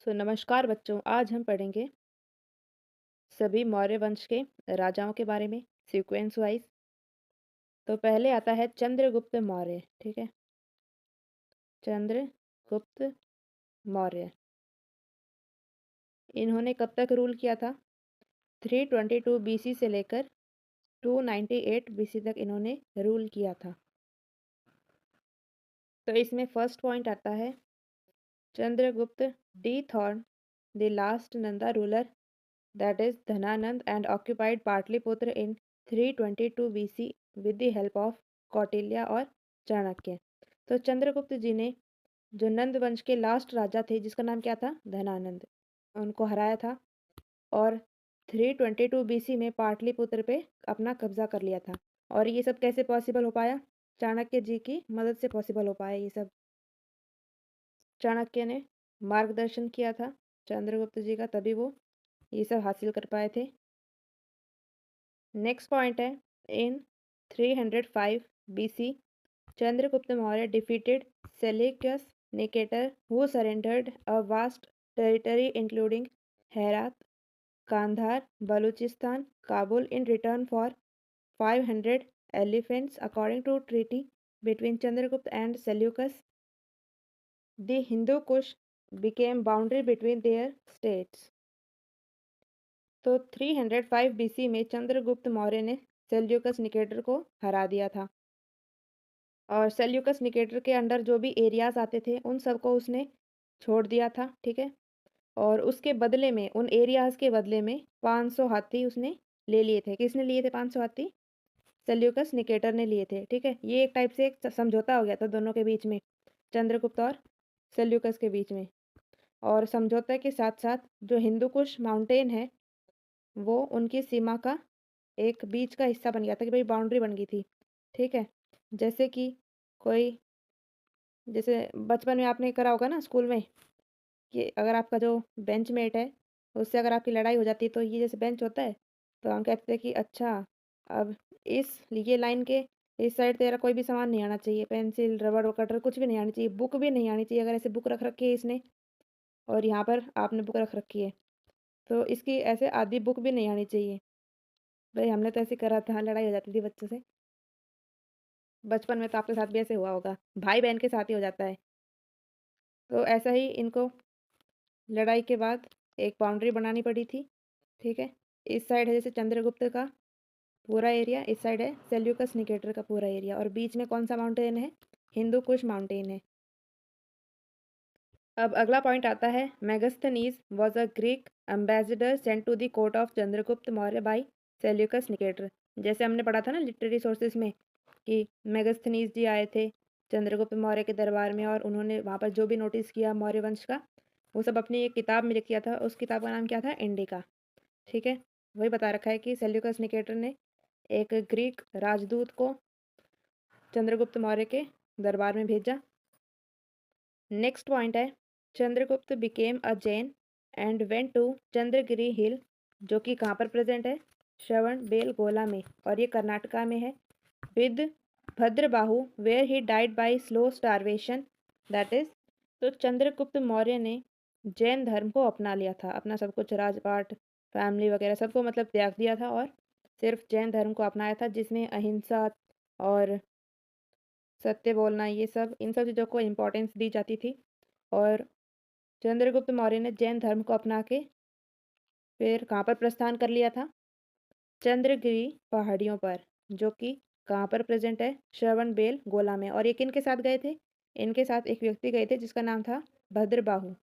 नमस्कार बच्चों, आज हम पढ़ेंगे सभी मौर्य वंश के राजाओं के बारे में सीक्वेंस वाइज। तो पहले आता है चंद्रगुप्त मौर्य। ठीक है, चंद्रगुप्त मौर्य इन्होंने कब तक रूल किया था? 322 बीसी से लेकर 298 बीसी तक इन्होंने रूल किया था। तो इसमें फर्स्ट पॉइंट आता है Chandragupta dethroned the last Nanda ruler, that is Dhananand, and occupied Patliputra in 322 BC with the help of Kautilya और चाणक्य। तो चंद्रगुप्त जी ने जो नंद वंश के लास्ट राजा थे जिसका नाम क्या था? धनानंद, उनको हराया था और 322 बीसी में पाटलिपुत्र पे अपना कब्जा कर लिया था। और ये सब कैसे पॉसिबल हो पाया? चाणक्य जी की मदद से पॉसिबल हो पाया ये सब। चाणक्य ने मार्गदर्शन किया था चंद्रगुप्त जी का, तभी वो ये सब हासिल कर पाए थे। नेक्स्ट पॉइंट है इन 305 BC Chandragupta Maurya defeated Seleucus Nicator who surrendered a vast territory including Herat, Kandahar, Balochistan, Kabul in return for 500 elephants according to treaty between Chandragupta and Seleucus. The Hindu Kush became boundary between their states. तो 305 BC में चंद्रगुप्त मौर्य ने Seleucus Nicator को हरा दिया था और Seleucus Nicator के under जो भी एरियाज आते थे उन सबको उसने छोड़ दिया था। ठीक है, और उसके बदले में उन एरियाज के बदले में 500 हाथी उसने ले लिए थे। किसने लिए थे 500 हाथी? सेल्यूकस निकेटर ने लिए थे। ठीक है, ये एक टाइप से एक समझौता हो गया था दोनों के बीच में, चंद्रगुप्त और सेल्यूकस के बीच में। और समझौते के साथ साथ जो हिंदू कुश माउंटेन है वो उनकी सीमा का एक बीच का हिस्सा बन गया था कि भाई बाउंड्री बन गई थी। ठीक है, जैसे कि कोई, जैसे बचपन में आपने करा होगा ना स्कूल में कि अगर आपका जो बेंच मेट है उससे अगर आपकी लड़ाई हो जाती है तो ये जैसे बेंच होता है तो हम कहते हैं कि अच्छा, अब इस ये लाइन के इस साइड तेरा कोई भी सामान नहीं आना चाहिए, पेंसिल रबड़ कटर कुछ भी नहीं आनी चाहिए, बुक भी नहीं आनी चाहिए। अगर ऐसे बुक रख रखी है इसने और यहाँ पर आपने बुक रख रखी है तो इसकी ऐसे आधी बुक भी नहीं आनी चाहिए। भाई हमने तो ऐसे करा था, लड़ाई हो जाती थी बच्चों से। बचपन में तो आपके साथ भी ऐसे हुआ होगा, भाई बहन के साथ ही हो जाता है। तो ऐसा ही इनको लड़ाई के बाद एक बाउंड्री बनानी पड़ी थी। ठीक है, इस साइड है जैसे चंद्रगुप्त का पूरा एरिया, इस साइड है सेल्यूकस निकेटर का पूरा एरिया, और बीच में कौन सा माउंटेन है? हिंदू कुश माउंटेन है। अब अगला पॉइंट आता है Megasthenes was a Greek ambassador sent to the court of Chandragupta Maurya by Seleucus Nicator. जैसे हमने पढ़ा था ना लिटरेरी सोर्सेज में कि मेगास्थनीज जी आए थे चंद्रगुप्त मौर्य के दरबार में और उन्होंने वहाँ पर जो भी नोटिस किया मौर्य वंश का वो सब अपनी एक किताब में लिख किया था। उस किताब का नाम क्या था? इंडिका। ठीक है, वही बता रखा है कि सेल्यूकस निकेटर ने एक ग्रीक राजदूत को चंद्रगुप्त मौर्य के दरबार में भेजा। नेक्स्ट पॉइंट है Chandragupta became a Jain and went to Chandragiri hill, जो कि कहाँ पर प्रेजेंट है? श्रवण बेलगोला में, और ये कर्नाटका में है। With Bhadrabahu where he died by slow starvation, that is. तो चंद्रगुप्त मौर्य ने जैन धर्म को अपना लिया था, अपना सब कुछ राजपाट फैमिली वगैरह सबको मतलब त्याग दिया था और सिर्फ जैन धर्म को अपनाया था जिसमें अहिंसा और सत्य बोलना ये सब, इन सब चीज़ों को इम्पोर्टेंस दी जाती थी। और चंद्रगुप्त मौर्य ने जैन धर्म को अपना के फिर कहाँ पर प्रस्थान कर लिया था? चंद्रगिरी पहाड़ियों पर, जो कि कहाँ पर प्रेजेंट है? श्रवण बेल गोला में। और ये किन के साथ गए थे? इनके साथ एक व्यक्ति गए थे जिसका नाम था भद्रबाहु।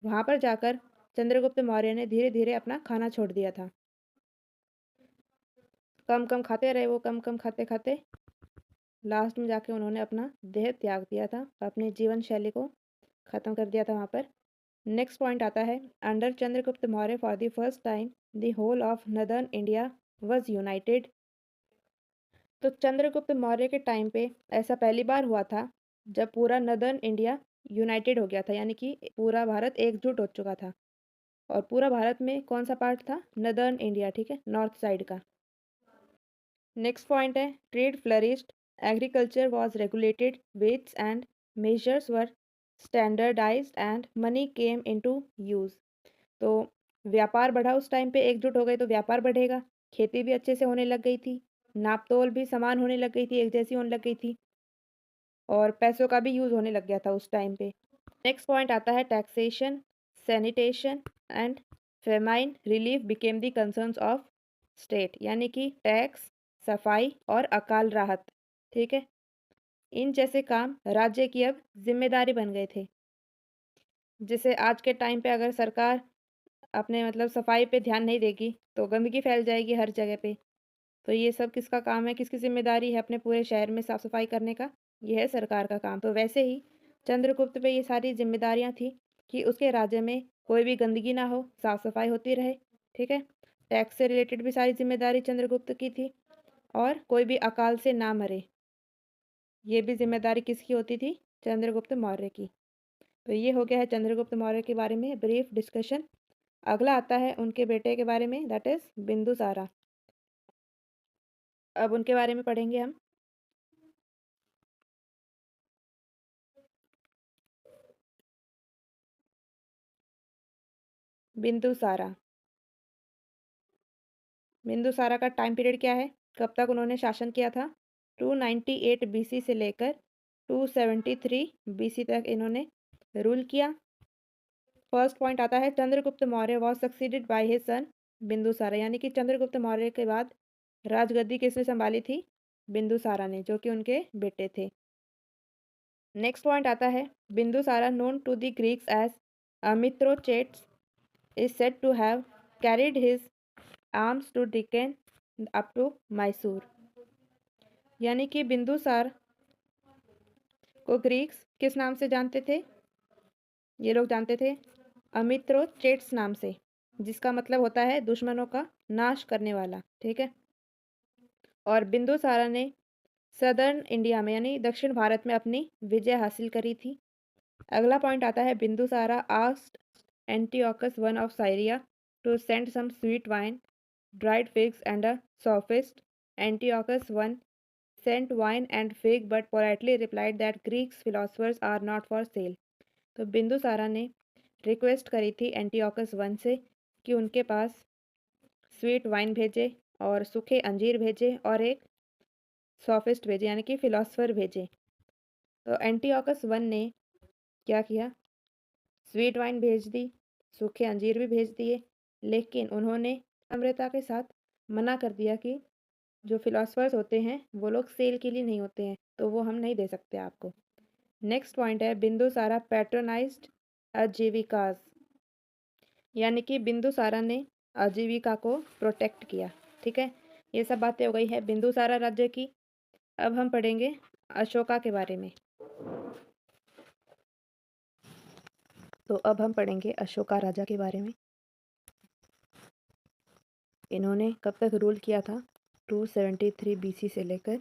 वहाँ पर जाकर चंद्रगुप्त मौर्य ने धीरे धीरे अपना खाना छोड़ दिया था। कम कम खाते रहे वो, कम कम खाते खाते लास्ट में जाके उन्होंने अपना देह त्याग दिया था, अपनी जीवन शैली को ख़त्म कर दिया था वहाँ पर। नेक्स्ट पॉइंट आता है under Chandragupta Maurya for the first time the whole of northern India was united. तो चंद्रगुप्त मौर्य के टाइम पे ऐसा पहली बार हुआ था जब पूरा नदर्न इंडिया यूनाइटेड हो गया था, यानी कि पूरा भारत एकजुट हो चुका था। और पूरा भारत में कौन सा पार्ट था? Northern India. ठीक है, नॉर्थ साइड का। नेक्स्ट पॉइंट है trade flourished, agriculture was regulated, weights and measures were standardized and money came into use। तो व्यापार बढ़ा उस टाइम पे, एकजुट हो गए तो व्यापार बढ़ेगा, खेती भी अच्छे से होने लग गई थी, नाप-तोल भी समान होने लग गई थी, एक जैसी होने लग गई थी और पैसों का भी यूज़ होने लग गया था उस टाइम पे। नेक्स्ट पॉइंट आता है taxation, sanitation and famine relief became the concerns of state, यानी कि टैक्स, सफाई और अकाल राहत, ठीक है? इन जैसे काम राज्य की अब ज़िम्मेदारी बन गए थे। जैसे आज के टाइम पे अगर सरकार अपने मतलब सफाई पे ध्यान नहीं देगी, तो गंदगी फैल जाएगी हर जगह पे। तो ये सब किसका काम है, किसकी ज़िम्मेदारी है अपने पूरे शहर में साफ-सफाई करने का? ये है सरकार का काम। तो वैसे ही चंद्रगुप्त पे ये सारी ज़िम्मेदारियाँ थी कि उसके राज्य में कोई भी गंदगी ना हो, साफ-सफाई होती रहे, ठीक है? टैक्स से रिलेटेड भी सारी ज़िम्मेदारी चंद्रगुप्त की थी और कोई भी अकाल से ना मरे, ये भी ज़िम्मेदारी किसकी होती थी? चंद्रगुप्त मौर्य की। तो ये हो गया है चंद्रगुप्त मौर्य के बारे में ब्रीफ डिस्कशन। अगला आता है उनके बेटे के बारे में, दैट इज़ बिंदुसारा। अब उनके बारे में पढ़ेंगे हम। बिंदुसारा। बिंदुसारा का टाइम पीरियड क्या है, कब तक उन्होंने शासन किया था? 298 बीसी से लेकर 273 बीसी तक इन्होंने रूल किया। फर्स्ट पॉइंट आता है Chandragupta Maurya was succeeded by his son Bindusara, यानी कि चंद्रगुप्त मौर्य के बाद राजगद्दी किसने संभाली थी? बिंदुसारा ने, जो कि उनके बेटे थे। नेक्स्ट पॉइंट आता है Bindusara known to the Greeks as Amitrochates is said to have carried his arms to Deccan up to Mysore, यानी कि बिंदुसार को ग्रीक्स किस नाम से जानते थे? ये लोग जानते थे अमित्रोचेट्स नाम से, जिसका मतलब होता है दुश्मनों का नाश करने वाला, ठीक है? और बिंदुसारा ने सदर्न इंडिया में यानी दक्षिण भारत में अपनी विजय हासिल करी थी। अगला पॉइंट आता है Bindusara asked Antiochus one of Syria to send some sweet wine, dried figs and a sophist. Antiochus I sent wine and fig but politely replied that Greek philosophers are not for sale। तो बिंदुसारा ने request करी थी Antiochus one से कि उनके पास sweet wine भेजे और सूखे अंजीर भेजे और एक सोफिस्ट भेजे, यानी कि फिलोसफर भेजे। तो एंटियोकस वन ने क्या किया? स्वीट वाइन भेज दी, सूखे अंजीर भी भेज दिए, लेकिन उन्होंने नम्रता के साथ मना कर दिया कि जो फिलोसफर्स होते हैं वो लोग सेल के लिए नहीं होते हैं, तो वो हम नहीं दे सकते आपको। नेक्स्ट पॉइंट है बिंदुसारा पैट्रोनाइज्ड आजीविकास, यानी कि बिंदुसारा ने आजीविका को प्रोटेक्ट किया, ठीक है? ये सब बातें हो गई है बिंदुसारा राज्य की। अब हम पढ़ेंगे अशोका के बारे में। तो अब हम पढ़ेंगे अशोका राजा के बारे में। इन्होंने कब तक रूल किया था? 273 बीसी से लेकर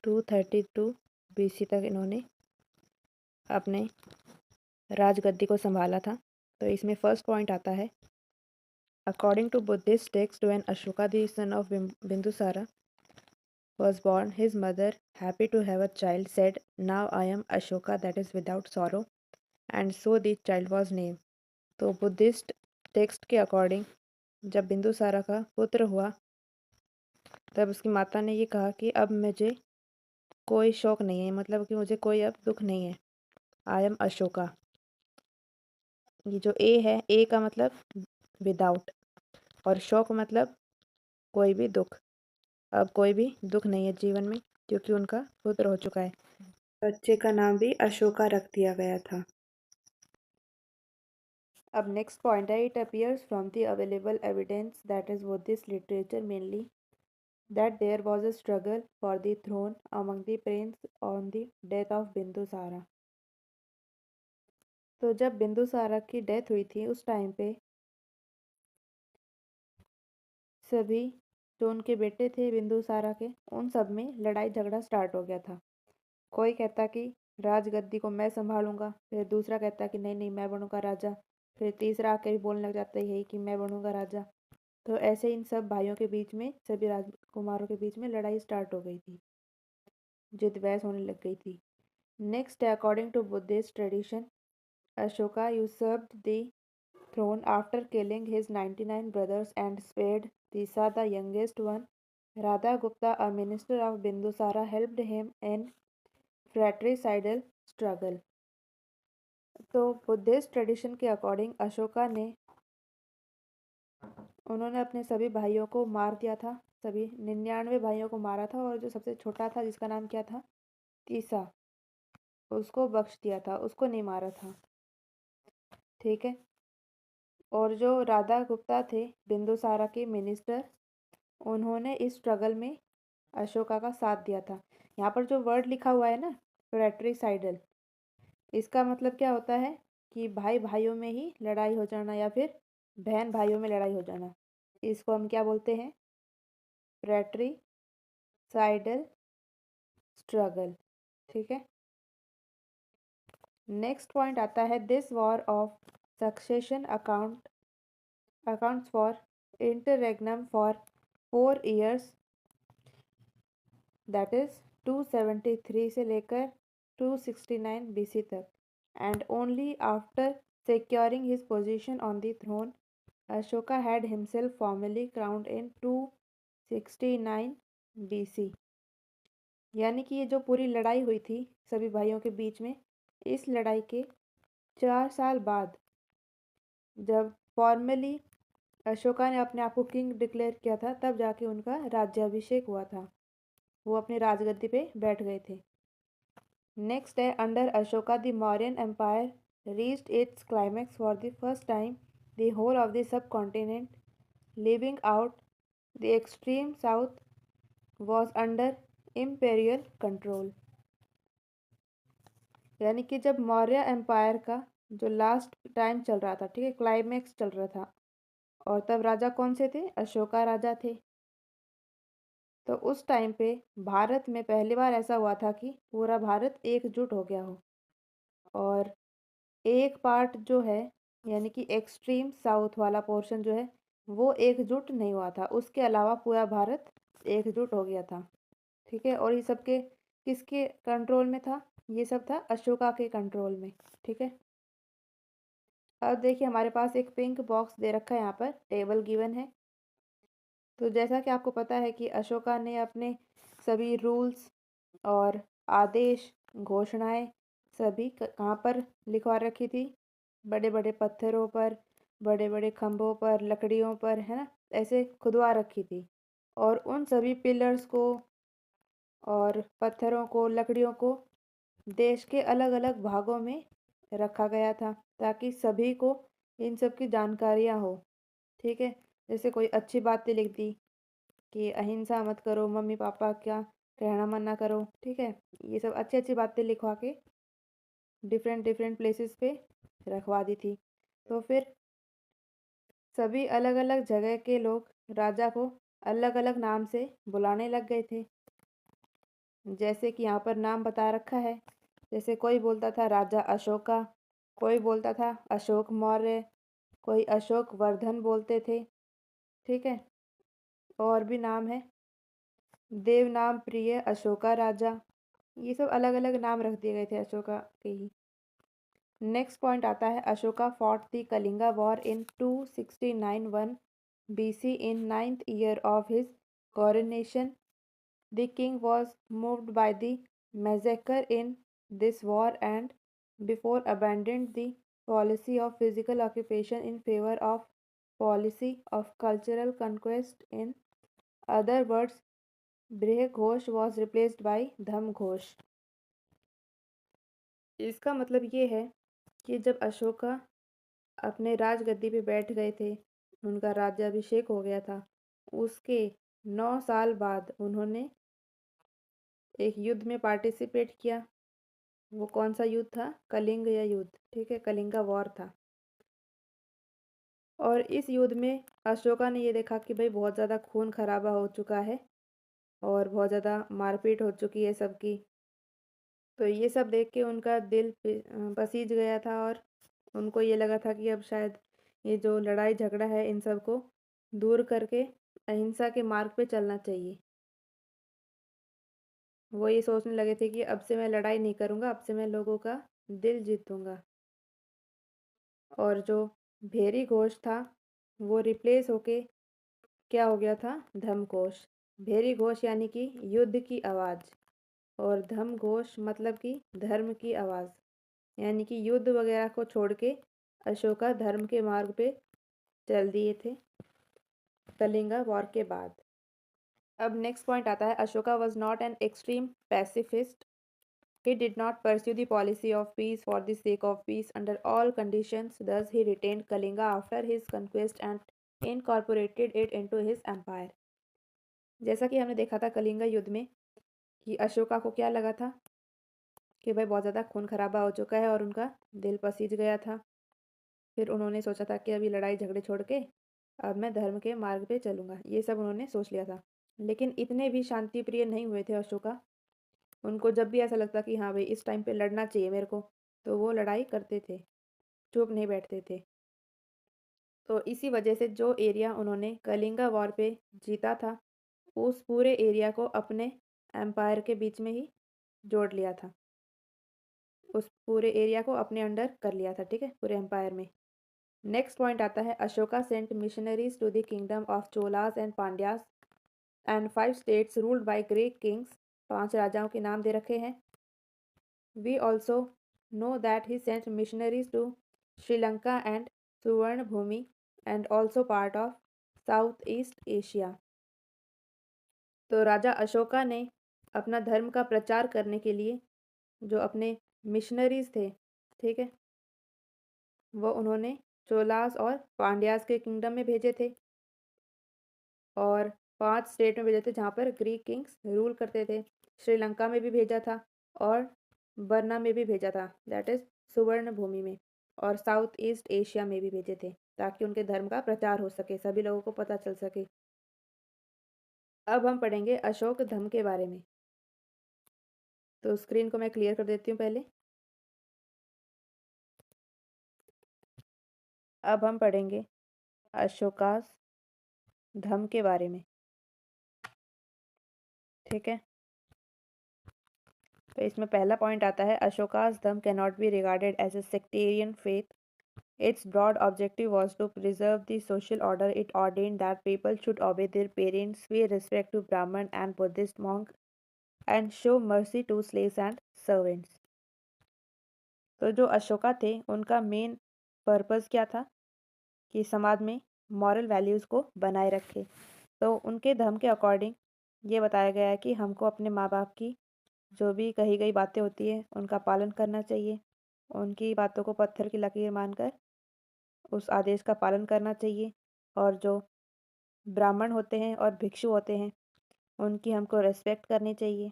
232 बीसी तक इन्होंने अपने राजगद्दी को संभाला था। तो इसमें फर्स्ट पॉइंट आता है according to Buddhist text when Ashoka the son of Bindusara was born, his mother, happy to have a child, said, now I am Ashoka, that is without sorrow, and so the child was named। तो Buddhist text के according जब बिंदुसारा का पुत्र हुआ तब उसकी माता ने ये कहा कि अब मुझे कोई शौक नहीं है, मतलब कि मुझे कोई अब दुख नहीं है। I am Ashoka. ये जो ए है, ए का मतलब विदाउट और शौक मतलब कोई भी दुख। अब कोई भी दुख नहीं है जीवन में क्योंकि उनका पुत्र हो चुका है। बच्चे का नाम भी अशोका रख दिया गया था। अब नेक्स्ट पॉइंट है it appears from the available evidence that is Buddhist literature mainly that there was a struggle for the throne among the prince on the death of Bindusara. तो जब बिंदुसारा की डेथ हुई थी उस टाइम पे सभी जो उनके बेटे थे बिंदुसारा के, उन सब में लड़ाई झगड़ा स्टार्ट हो गया था। कोई कहता कि राजगद्दी को मैं संभालूंगा, फिर दूसरा कहता कि नहीं नहीं मैं बनूंगा राजा, फिर तीसरा आके भी बोलने लग जाता है यही कि मैं बनूंगा राजा। तो ऐसे इन सब भाइयों के बीच में, सभी राजकुमारों के बीच में लड़ाई स्टार्ट हो गई थी, जिद बहस होने लग गई थी। Next, according to Buddhist tradition, Ashoka usurped the throne after killing his 99 brothers and spared Tisa, the youngest one. Radhagupta, a minister of Bindusara, helped him in fratricidal struggle. तो बुद्धिस्ट ट्रेडिशन के according Ashoka ने उन्होंने अपने सभी भाइयों को मार दिया था। सभी 99 भाइयों को मारा था और जो सबसे छोटा था जिसका नाम क्या था, तीसा, उसको बख्श दिया था, उसको नहीं मारा था। ठीक है। और जो राधा गुप्ता थे बिंदुसारा के मिनिस्टर, उन्होंने इस स्ट्रगल में अशोका का साथ दिया था। यहाँ पर जो वर्ड लिखा हुआ है ना, फ्रैट्रिसाइडल, इसका मतलब क्या होता है कि भाई भाइयों में ही लड़ाई हो जाना या फिर बहन भाइयों में लड़ाई हो जाना। इसको हम क्या बोलते हैं, फ्रैट्रिसाइडल स्ट्रगल। ठीक है। नेक्स्ट पॉइंट आता है, this war of succession accounts for interregnum for 4 years, that is 273 से लेकर 269 BC तक, and only after securing his position on the throne, Ashoka had himself formally crowned in 269 BC। यानी कि ये जो पूरी लड़ाई हुई थी सभी भाइयों के बीच में, इस लड़ाई के 4 साल बाद जब फॉर्मली अशोका ने अपने आप को किंग डिक्लेयर किया था, तब जाके उनका राज्याभिषेक हुआ था। वो अपनी राजगद्दी पे बैठ गए थे। नेक्स्ट है, under Ashoka the Mauryan empire reached its climax for the first time, the whole of the subcontinent living out the extreme south was under imperial control. यानी कि जब मौर्य एम्पायर का जो लास्ट टाइम चल रहा था, ठीक है, क्लाइमैक्स चल रहा था, और तब राजा कौन से थे, अशोका राजा थे। तो उस टाइम पे भारत में पहली बार ऐसा हुआ था कि पूरा भारत एकजुट हो गया हो, और एक पार्ट जो है यानी कि एक्सट्रीम साउथ वाला पोर्शन जो है वो एकजुट नहीं हुआ था, उसके अलावा पूरा भारत एकजुट हो गया था। ठीक है। और ये सबके किसके कंट्रोल में था, ये सब था अशोका के कंट्रोल में। ठीक है। अब देखिए हमारे पास एक पिंक बॉक्स दे रखा है, यहाँ पर टेबल गिवन है। तो जैसा कि आपको पता है कि अशोका ने अपने सभी रूल्स और आदेश, घोषणाएं सभी कहाँ पर लिखवा रखी थी, बड़े बड़े पत्थरों पर, बड़े बड़े खंभों पर, लकड़ियों पर, है ना, ऐसे खुदवा रखी थी। और उन सभी पिलर्स को और पत्थरों को, लकड़ियों को देश के अलग अलग भागों में रखा गया था, ताकि सभी को इन सब की जानकारियाँ हो। ठीक है। जैसे कोई अच्छी बातें लिख दी कि अहिंसा मत करो, मम्मी पापा क्या कहना मना करो। ठीक है। ये सब अच्छी अच्छी बातें लिखवा के डिफरेंट डिफरेंट प्लेसेस पे रखवा दी थी। तो फिर सभी अलग अलग जगह के लोग राजा को अलग अलग नाम से बुलाने लग गए थे। जैसे कि यहाँ पर नाम बता रखा है, जैसे कोई बोलता था राजा अशोका, कोई बोलता था अशोक मौर्य, कोई अशोक वर्धन बोलते थे। ठीक है। और भी नाम है, देव नाम प्रिय अशोका राजा, ये सब अलग अलग नाम रख दिए गए थे अशोका के ही। नेक्स्ट पॉइंट आता है, Ashoka fought the Kalinga war in 269 BC in 9th year of his coronation. The king was moved by the massacre in this war and before abandoned the policy of physical occupation in favor of policy of cultural conquest. In other words, Brih Ghosh was replaced by Dham Ghosh। इसका मतलब ये है कि जब अशोका अपने राजगद्दी पे बैठ गए थे, उनका राज्याभिषेक हो गया था, उसके 9 साल बाद उन्होंने एक युद्ध में पार्टिसिपेट किया। वो कौन सा युद्ध था, कलिंग या युद्ध। ठीक है, कलिंगा वॉर था। और इस युद्ध में अशोका ने ये देखा कि भाई बहुत ज़्यादा खून खराबा हो चुका है और बहुत ज़्यादा मारपीट हो चुकी है सबकी। तो ये सब देख के उनका दिल पसीज गया था, और उनको ये लगा था कि अब शायद ये जो लड़ाई झगड़ा है इन सब को दूर करके अहिंसा के मार्ग पे चलना चाहिए। वो ये सोचने लगे थे कि अब से मैं लड़ाई नहीं करूँगा, अब से मैं लोगों का दिल जीतूँगा। और जो भेरी घोष था, वो रिप्लेस होके क्या हो गया था? धर्मघोष। भेरी घोष यानी कि युद्ध की आवाज़, और धर्मघोष मतलब कि धर्म की आवाज़। यानी कि युद्ध वगैरह को छोड़ के अशोका धर्म के मार्ग पे चल दिए थे कलिंगा वॉर के बाद। अब नेक्स्ट पॉइंट आता है, Ashoka was not an extreme pacifist. He did not pursue the policy of peace for the sake of peace under all conditions. Thus, he retained Kalinga after his conquest and incorporated it into his empire. जैसा कि हमने देखा था कलिंगा युद्ध में कि अशोका को क्या लगा था कि भाई बहुत ज़्यादा खून खराबा हो चुका है और उनका दिल पसीज गया था। फिर उन्होंने सोचा था कि अभी लड़ाई झगड़े छोड़ के अब मैं धर्म के मार्ग पे चलूँगा, ये सब उन्होंने सोच लिया था। लेकिन इतने भी शांति प्रिय नहीं हुए थे अशोका। उनको जब भी ऐसा लगता कि हाँ भाई इस टाइम पे लड़ना चाहिए मेरे को, तो वो लड़ाई करते थे, चुप नहीं बैठते थे। तो इसी वजह से जो एरिया उन्होंने कलिंगा वॉर पे जीता था, उस पूरे एरिया को अपने एम्पायर के बीच में ही जोड़ लिया था। उस पूरे एरिया को अपने अंडर कर लिया था, ठीक है, पूरे एम्पायर में। नेक्स्ट पॉइंट आता है, Ashoka sent missionaries to the kingdom of Cholas and Pandyas and 5 states ruled by Greek kings. 5 राजाओं के नाम दे रखे हैं। We also know that he sent missionaries to Sri Lanka and Suvarnabhumi and also part of Southeast Asia. तो राजा अशोका ने अपना धर्म का प्रचार करने के लिए जो अपने मिशनरीज थे, ठीक है, वो उन्होंने चोलास और पांड्यास के किंगडम में भेजे थे और 5 स्टेट में भेजे थे जहाँ पर ग्रीक किंग्स रूल करते थे। श्रीलंका में भी भेजा था और बर्मा में भी भेजा था, दैट इज़ सुवर्ण भूमि में, और साउथ ईस्ट एशिया में भी भेजे थे ताकि उनके धर्म का प्रचार हो सके, सभी लोगों को पता चल सके। अब हम पढ़ेंगे अशोक धर्म के बारे में। तो स्क्रीन को मैं क्लियर कर देती हूँ पहले। अब हम पढ़ेंगे अशोकास धर्म के बारे में, ठीक है। तो इसमें पहला पॉइंट आता है, Ashoka's dharma can not be regarded as a sectarian faith. Its broad objective was to preserve the social order. It ordained that people should obey their parents, pay respect to Brahman and Buddhist monk, and show mercy to slaves and servants. तो जो अशोका थे उनका main purpose क्या था कि समाज में moral values को बनाए रखे। तो उनके धर्म के अकॉर्डिंग ये बताया गया है कि हमको अपने माँ बाप की जो भी कही गई बातें होती हैं उनका पालन करना चाहिए। उनकी बातों को पत्थर की लकीर मानकर उस आदेश का पालन करना चाहिए। और जो ब्राह्मण होते हैं और भिक्षु होते हैं उनकी हमको रेस्पेक्ट करनी चाहिए।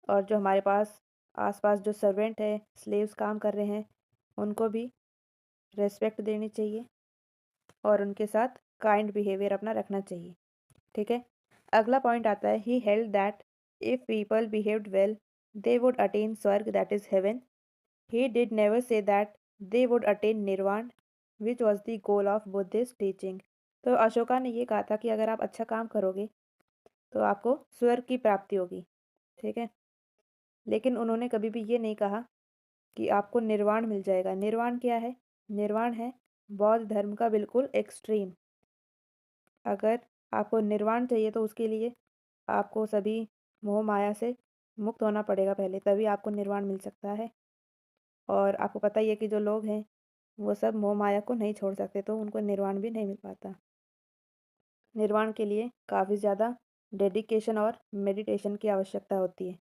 और जो हमारे पास आसपास जो सर्वेंट है, स्लेव्स काम कर रहे हैं, उनको भी रेस्पेक्ट देनी चाहिए और उनके साथ काइंड बिहेवियर अपना रखना चाहिए, ठीक है। अगला पॉइंट आता है, he held that if people behaved well they would attain swarga, that is heaven. He did never say that they would attain nirvana which was the goal of Buddhist teaching. तो अशोका ने ये कहा था कि अगर आप अच्छा काम करोगे तो आपको स्वर्ग की प्राप्ति होगी, ठीक है। लेकिन उन्होंने कभी भी ये नहीं कहा कि आपको निर्वाण मिल जाएगा। निर्वाण क्या है? निर्वाण है बौद्ध धर्म का बिल्कुल एक्सट्रीम। अगर आपको निर्वाण चाहिए तो उसके लिए आपको सभी मोह माया से मुक्त होना पड़ेगा पहले, तभी आपको निर्वाण मिल सकता है। और आपको पता ही है कि जो लोग हैं वो सब मोह माया को नहीं छोड़ सकते, तो उनको निर्वाण भी नहीं मिल पाता। निर्वाण के लिए काफ़ी ज़्यादा डेडिकेशन और मेडिटेशन की आवश्यकता होती है।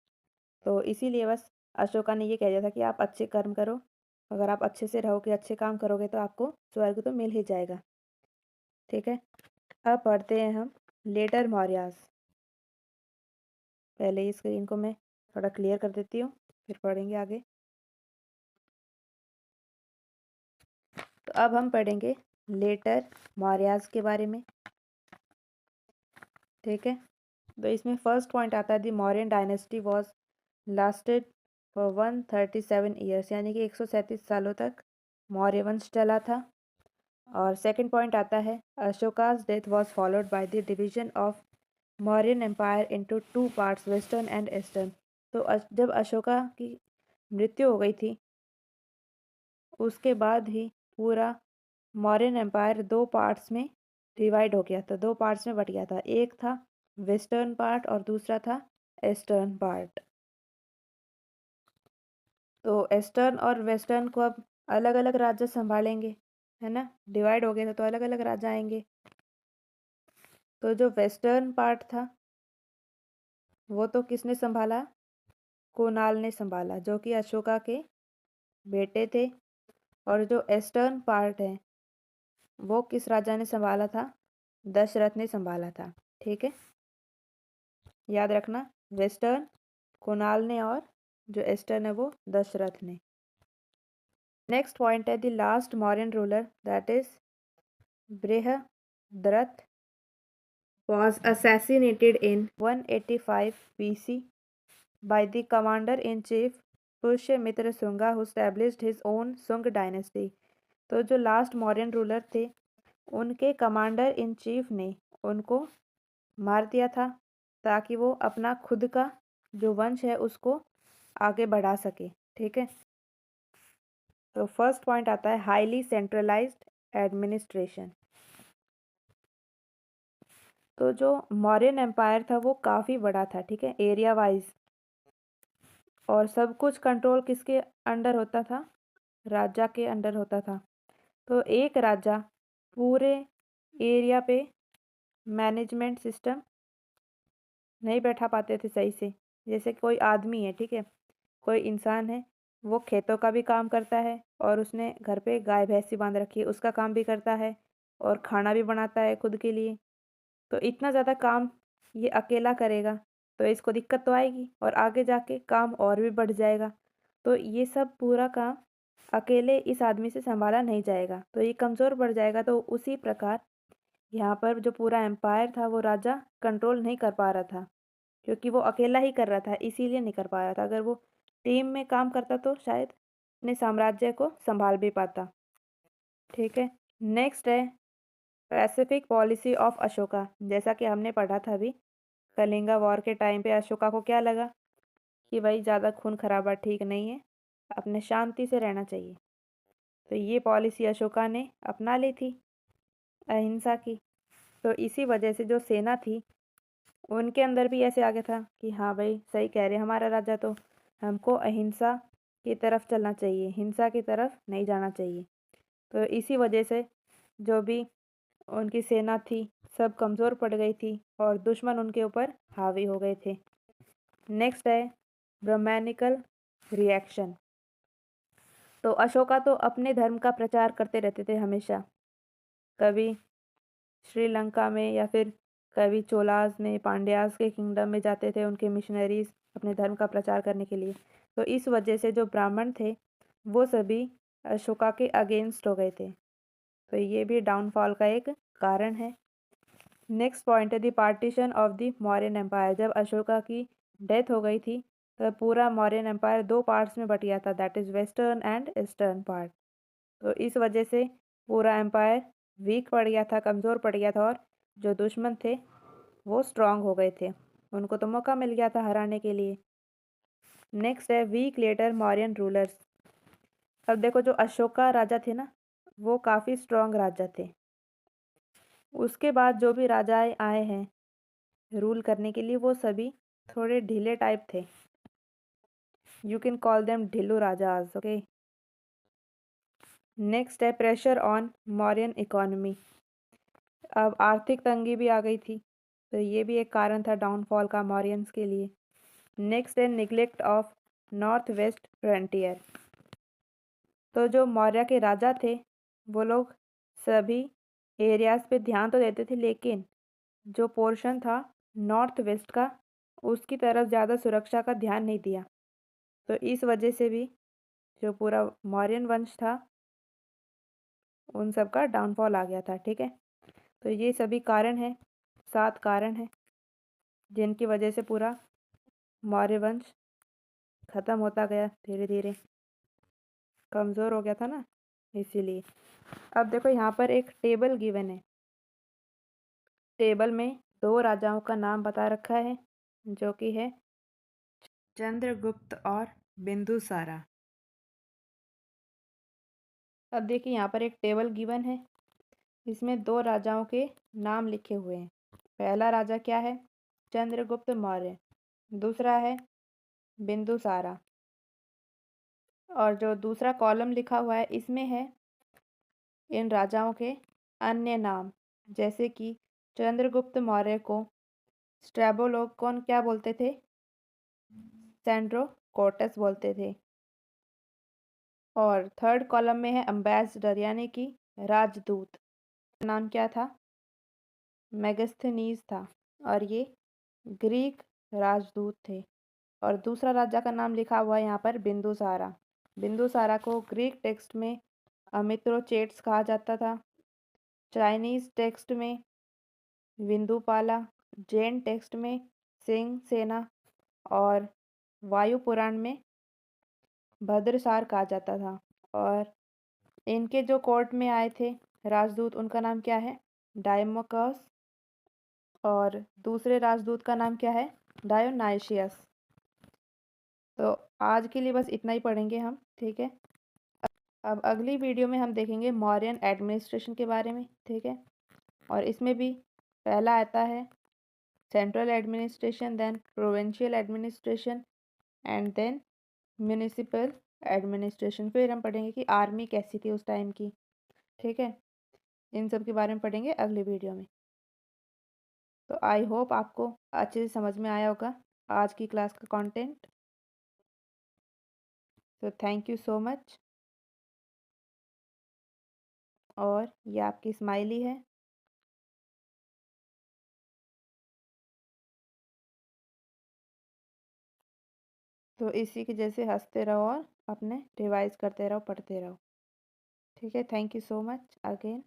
तो इसीलिए बस अशोका ने ये कह दिया था कि आप अच्छे कर्म करो, अगर आप अच्छे से रहोगे, अच्छे काम करोगे तो आपको स्वर्ग तो मिल ही जाएगा, ठीक है। अब पढ़ते हैं हम लेटर मौर्यास। पहले इस स्क्रीन को मैं थोड़ा क्लियर कर देती हूँ, फिर पढ़ेंगे आगे। तो अब हम पढ़ेंगे लेटर मौर्यास के बारे में, ठीक है। तो इसमें फर्स्ट पॉइंट आता है, the Mauryan dynasty was lasted for 137 years, यानी कि 137 सालों तक मौर्य वंश चला था। और सेकंड पॉइंट आता है, Ashoka's death was followed by the division of Mauryan empire into 2 parts, western and eastern. तो जब अशोका की मृत्यु हो गई थी उसके बाद ही पूरा मौर्यन एम्पायर दो पार्ट्स में डिवाइड हो गया था, दो पार्ट्स में बट गया था। एक था वेस्टर्न पार्ट और दूसरा था ईस्टर्न पार्ट। तो ईस्टर्न और वेस्टर्न को अब अलग अलग राज्य संभालेंगे, है ना, डिवाइड हो गया था तो अलग अलग राज्य आएंगे। तो जो वेस्टर्न पार्ट था वो तो किसने संभाला, कुणाल ने संभाला, जो कि अशोका के बेटे थे। और जो ईस्टर्न पार्ट है वो किस राजा ने संभाला था, दशरथ ने संभाला था। ठीक है, याद रखना, वेस्टर्न कुणाल ने और जो ईस्टर्न है वो दशरथ ने। नेक्स्ट पॉइंट है the last Mauryan ruler that is Brihadratha was assassinated in 185 BC by the commander-in-chief Pushyamitra Shunga who established his own Sung dynasty। तो जो लास्ट मौर्यन रूलर थे उनके कमांडर इन चीफ ने उनको मार दिया था ताकि वो अपना खुद का जो वंश है उसको आगे बढ़ा सके। ठीक है, तो फर्स्ट पॉइंट आता है हाईली सेंट्रलाइज्ड एडमिनिस्ट्रेशन। तो जो मौर्यन एम्पायर था वो काफ़ी बड़ा था, ठीक है, एरिया वाइज, और सब कुछ कंट्रोल किसके अंडर होता था, राजा के अंडर होता था। तो एक राजा पूरे एरिया पे मैनेजमेंट सिस्टम नहीं बैठा पाते थे सही से। जैसे कोई आदमी है, ठीक है, कोई इंसान है, वो खेतों का भी काम करता है और उसने घर पे गाय भैंसी बांध रखी है, उसका काम भी करता है और खाना भी बनाता है खुद के लिए। तो इतना ज़्यादा काम ये अकेला करेगा तो इसको दिक्कत तो आएगी और आगे जाके काम और भी बढ़ जाएगा। तो ये सब पूरा काम अकेले इस आदमी से संभाला नहीं जाएगा तो ये कमज़ोर पड़ जाएगा। तो उसी प्रकार यहाँ पर जो पूरा एम्पायर था वो राजा कंट्रोल नहीं कर पा रहा था क्योंकि वो अकेला ही कर रहा था, इसीलिए नहीं कर पा रहा था। अगर वो टीम में काम करता तो शायद अपने साम्राज्य को संभाल भी पाता। ठीक है, नेक्स्ट है पैसिफिक पॉलिसी ऑफ अशोका। जैसा कि हमने पढ़ा था अभी, कलिंगा वॉर के टाइम पे अशोका को क्या लगा कि भाई ज़्यादा खून खराबा ठीक नहीं है, अपने शांति से रहना चाहिए। तो ये पॉलिसी अशोका ने अपना ली थी अहिंसा की। तो इसी वजह से जो सेना थी उनके अंदर भी ऐसे आ गया था कि हाँ भाई सही कह रहे हैं हमारा राजा, तो हमको अहिंसा की तरफ चलना चाहिए, हिंसा की तरफ नहीं जाना चाहिए। तो इसी वजह से जो भी उनकी सेना थी सब कमज़ोर पड़ गई थी और दुश्मन उनके ऊपर हावी हो गए थे। नेक्स्ट है ब्रह्मैनिकल रिएक्शन। तो अशोका तो अपने धर्म का प्रचार करते रहते थे हमेशा, कभी श्रीलंका में या फिर कभी चोलाज में, पांड्यास के किंगडम में जाते थे उनके मिशनरीज अपने धर्म का प्रचार करने के लिए। तो इस वजह से जो ब्राह्मण थे वो सभी अशोका के अगेंस्ट हो गए थे। तो ये भी डाउनफॉल का एक कारण है। नेक्स्ट पॉइंट है the partition of the Mauryan empire. जब अशोका की डेथ हो गई थी तब पूरा मौर्यन एम्पायर दो पार्ट्स में बट गया था, that is western and eastern part. तो इस वजह से पूरा एम्पायर वीक पड़ गया था, कमज़ोर पड़ गया था और जो दुश्मन थे वो स्ट्रांग हो गए थे, उनको तो मौका मिल गया था हराने के लिए। नेक्स्ट है वीक लेटर मौर्यन रूलर्स। अब देखो जो अशोका राजा थे ना वो काफ़ी स्ट्रांग राजा थे, उसके बाद जो भी राजाएं आए हैं रूल करने के लिए वो सभी थोड़े ढीले टाइप थे। You can call them Dhillu rajas. Okay, next है प्रेशर ऑन मौर्यन इकोनॉमी। अब आर्थिक तंगी भी आ गई थी तो ये भी एक कारण था डाउनफॉल का मौर्यंस के लिए। नेक्स्ट है neglect of north west frontier. तो जो मौर्य के राजा थे वो लोग सभी एरियाज पे ध्यान तो देते थे लेकिन जो पोर्शन था नॉर्थ वेस्ट का उसकी तरफ ज़्यादा सुरक्षा का ध्यान नहीं दिया। तो इस वजह से भी जो पूरा मौर्यन वंश था उन सब का डाउनफॉल आ गया था। ठीक है, तो ये सभी कारण हैं, 7 कारण हैं जिनकी वजह से पूरा मौर्य वंश ख़त्म होता गया, धीरे धीरे कमज़ोर हो गया था ना, इसीलिए। अब देखो यहाँ पर एक टेबल गिवन है, टेबल में 2 राजाओं का नाम बता रखा है जो कि है चंद्रगुप्त और बिंदुसारा। अब देखिए यहाँ पर एक टेबल गिवन है, इसमें दो राजाओं के नाम लिखे हुए हैं। पहला राजा क्या है? चंद्रगुप्त मौर्य। दूसरा है बिंदुसारा। और जो दूसरा कॉलम लिखा हुआ है इसमें है इन राजाओं के अन्य नाम, जैसे कि चंद्रगुप्त मौर्य को स्ट्रैबो लोग कौन क्या बोलते थे? सेंड्रोकोटस बोलते थे। और थर्ड कॉलम में है अम्बेसडर यानी कि राजदूत, नाम क्या था? मेगास्थनीज था और ये ग्रीक राजदूत थे। और दूसरा राजा का नाम लिखा हुआ है यहाँ पर बिंदुसारा। बिंदुसारा को ग्रीक टेक्स्ट में अमित्रोचेट्स कहा जाता था, चाइनीज टेक्स्ट में विंदुपाला, जैन टेक्स्ट में सिंह सेना और वायु पुराण में भद्रसार कहा जाता था। और इनके जो कोर्ट में आए थे राजदूत, उनका नाम क्या है? डायमोकस। और दूसरे राजदूत का नाम क्या है? डायोनाइशियस। तो आज के लिए बस इतना ही पढ़ेंगे हम, ठीक है। अब अगली वीडियो में हम देखेंगे मौर्यन एडमिनिस्ट्रेशन के बारे में, ठीक है। और इसमें भी पहला आता है central administration, then provincial administration and then municipal administration. फिर हम पढ़ेंगे कि आर्मी कैसी थी उस टाइम की, ठीक है। इन सब के बारे में पढ़ेंगे अगली वीडियो में। तो आई होप आपको अच्छे से समझ में आया होगा आज की क्लास का कंटेंट। तो थैंक यू सो मच। और ये आपकी स्माइली है। तो इसी के जैसे हंसते रहो और अपने रिवाइज करते रहो, पढ़ते रहो, ठीक है। Thank you so much again.